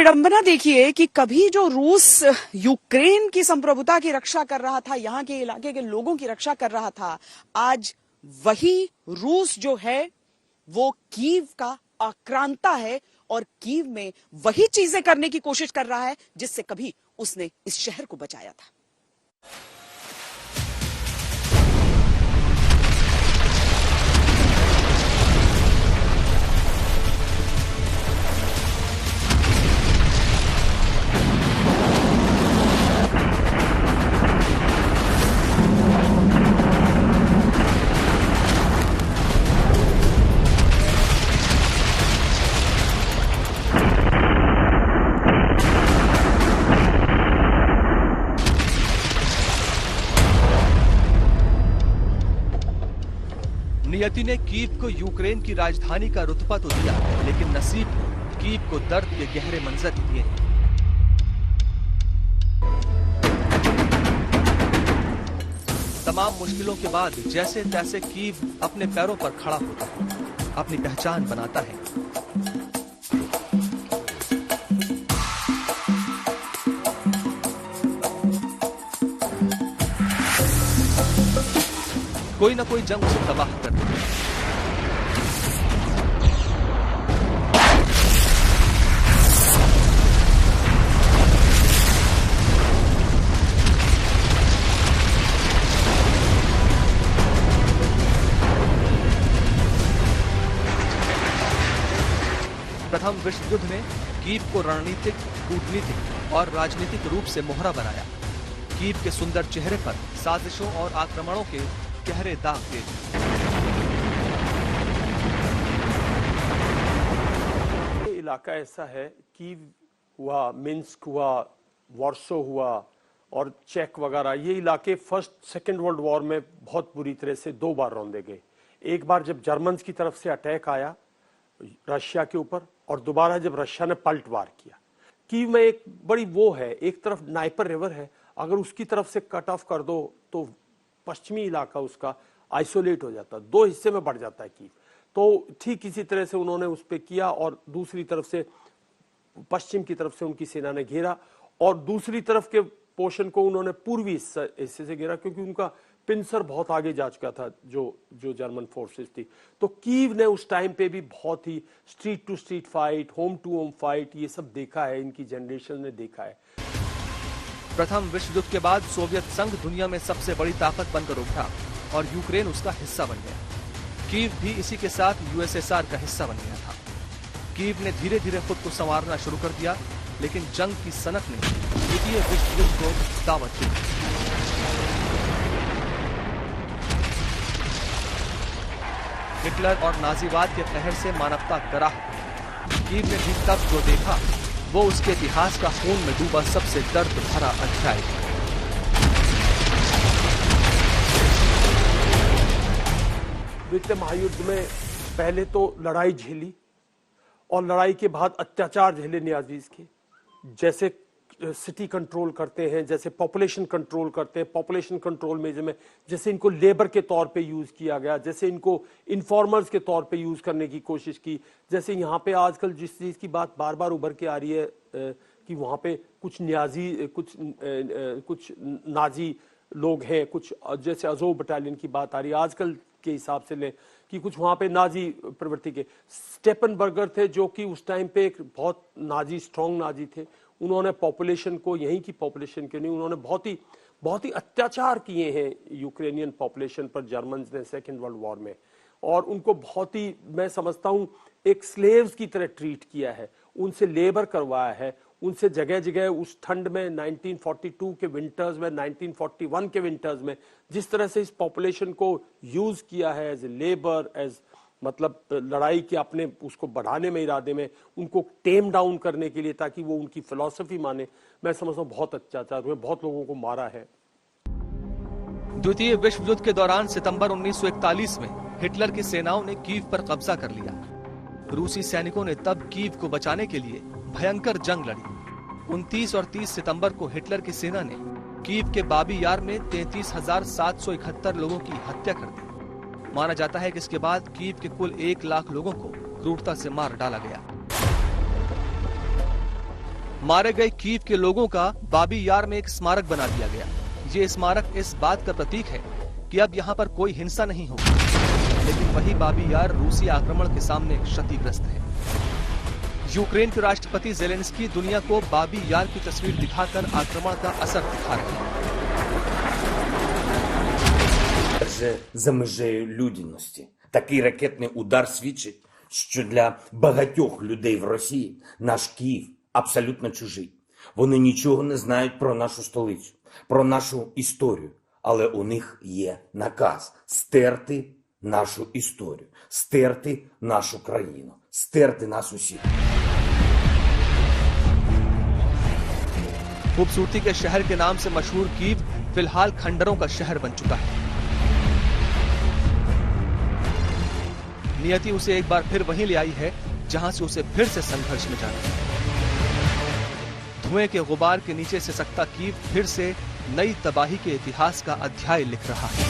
विडंबना देखिए कि कभी जो रूस यूक्रेन की संप्रभुता की रक्षा कर रहा था, यहां के इलाके के लोगों की रक्षा कर रहा था, आज वही रूस जो है वो कीव का आक्रांता है और कीव में वही चीजें करने की कोशिश कर रहा है जिससे कभी उसने इस शहर को बचाया था। नियति ने कीव को यूक्रेन की राजधानी का रुतबा तो दिया, लेकिन नसीब ने कीव को दर्द के गहरे मंजर दिए। तमाम मुश्किलों के बाद जैसे तैसे कीव अपने पैरों पर खड़ा होता है, अपनी पहचान बनाता है। कोई ना कोई जंग उसे तबाह कर देता है। प्रथम विश्व युद्ध ने कीव को रणनीतिक, कूटनीतिक और राजनीतिक रूप से मोहरा बनाया। कीव के सुंदर चेहरे पर साजिशों और आक्रमणों के गहरे दाग थे। ये इलाका ऐसा है, कीव हुआ, मिन्स्क हुआ, वार्सो हुआ और चेक वगैरह, ये इलाके फर्स्ट सेकेंड वर्ल्ड वॉर में बहुत बुरी तरह से 2 बार रौंदे गए। एक बार जब जर्मन्स की तरफ से अटैक आया रशिया के ऊपर, और दोबारा जब रशिया ने पलटवार किया। कीव में एक बड़ी वो है, एक तरफ नाइपर रिवर है, अगर उसकी तरफ से कट ऑफ कर दो तो पश्चिमी इलाका उसका आइसोलेट हो जाता, 2 हिस्से में बढ़ जाता है कीव। तो ठीक इसी तरह से उन्होंने उस पर किया, और दूसरी तरफ से पश्चिम की तरफ से उनकी सेना ने घेरा, और दूसरी तरफ के पोर्शन को उन्होंने पूर्वी हिस्से से घेरा, क्योंकि उनका पिंसर बहुत आगे जा चुका था जो जर्मन फोर्सेस थी। तो कीव ने उस टाइम पे भी बहुत ही street to street fight, home to home fight, ये सब देखा है, इनकी जनरेशन ने देखा है। प्रथम विश्व युद्ध के बाद सोवियत संघ दुनिया में सबसे बड़ी ताकत बनकर उभरा और यूक्रेन उसका हिस्सा बन गया। कीव भी इसी के साथ यूएसएसआर का हिस्सा बन गया था। कीव ने धीरे धीरे खुद को संवारना शुरू कर दिया, लेकिन जंग की सनक ने द्वितीय विश्व युद्ध को दावत दी। हिटलर और नाजीवाद के कहर से मानवता कराह। कीव ने भी तब जो देखा वो उसके इतिहास का खून में डूबा सबसे दर्द भरा अध्याय। द्वितीय महायुद्ध में पहले तो लड़ाई झेली, और लड़ाई के बाद अत्याचार झेले नाजीज के, जैसे सिटी कंट्रोल करते हैं, जैसे पॉपुलेशन कंट्रोल करते हैं, पॉपुलेशन कंट्रोल में जैसे इनको लेबर के तौर पे यूज किया गया, जैसे इनको इन्फॉर्मर्स के तौर पे यूज करने की कोशिश की। जैसे यहाँ पे आजकल जिस चीज की बात बार बार उभर के आ रही है कि वहाँ पे कुछ नाजी लोग हैं, कुछ जैसे अजोव बटालियन की बात आ रही है आजकल के हिसाब से ले, कि कुछ वहाँ पे नाजी प्रवृत्ति के स्टेपनबर्गर थे, जो कि उस टाइम पे एक बहुत नाजी, स्ट्रॉन्ग नाजी थे। उन्होंने पॉपुलेशन को, यहीं की पॉपुलेशन के नहीं, उन्होंने बहुत ही अत्याचार किए हैं यूक्रेनियन पॉपुलेशन पर जर्मन्स ने सेकेंड वर्ल्ड वॉर में, और उनको बहुत ही, मैं समझता हूं, एक स्लेव्स की तरह ट्रीट किया है, उनसे लेबर करवाया है, उनसे जगह जगह उस ठंड में 1942 के विंटर्स में, 1941 के विंटर्स में जिस तरह से इस पॉपुलेशन को यूज किया है एज ए लेबर, एज मतलब लड़ाई के अपने उसको बढ़ाने में इरादे में, उनको टेम डाउन करने के लिए, ताकि वो उनकी फिलॉसफी माने, मैं समझता हूँ बहुत अत्याचार हुए, बहुत लोगों को मारा है। द्वितीय विश्व युद्ध के दौरान सितंबर 1941 में हिटलर की सेनाओं ने कीव पर कब्जा कर लिया। रूसी सैनिकों ने तब कीव को बचाने के लिए भयंकर जंग लड़ी। 29 और 30 सितंबर को हिटलर की सेना ने कीव के बाबी यार में 33,771 लोगों की हत्या कर दी। माना जाता है कि इसके बाद कीव के कुल 1 लाख लोगों को क्रूरता से मार डाला गया। मारे गए कीव के लोगों का बाबी यार में एक स्मारक बना दिया गया। ये स्मारक इस बात का प्रतीक है कि अब यहाँ पर कोई हिंसा नहीं होगी, लेकिन वही बाबी यार रूसी आक्रमण के सामने क्षतिग्रस्त है। यूक्रेन के राष्ट्रपति ज़ेलेंस्की दुनिया को बाबी यार की तस्वीर दिखाकर आक्रमण का असर दिखा रहे हैं। За межею людяності. Такий ракетний удар свідчить, що для багатьох людей в Росії наш Київ абсолютно чужий. Вони нічого не знають про нашу столицю, про нашу історію. Але у них є наказ стерти нашу історію, стерти нашу країну, стерти нас усіх. खूबसूरती के शहर के नाम से मशहूर कीव फिलहाल खंडरों का शहर बन चुका है। नियति उसे एक बार फिर वहीं ले आई है जहां से उसे फिर से संघर्ष में जाना है। धुएं के गुबार के नीचे सिसकता कीव फिर से नई तबाही के इतिहास का अध्याय लिख रहा है।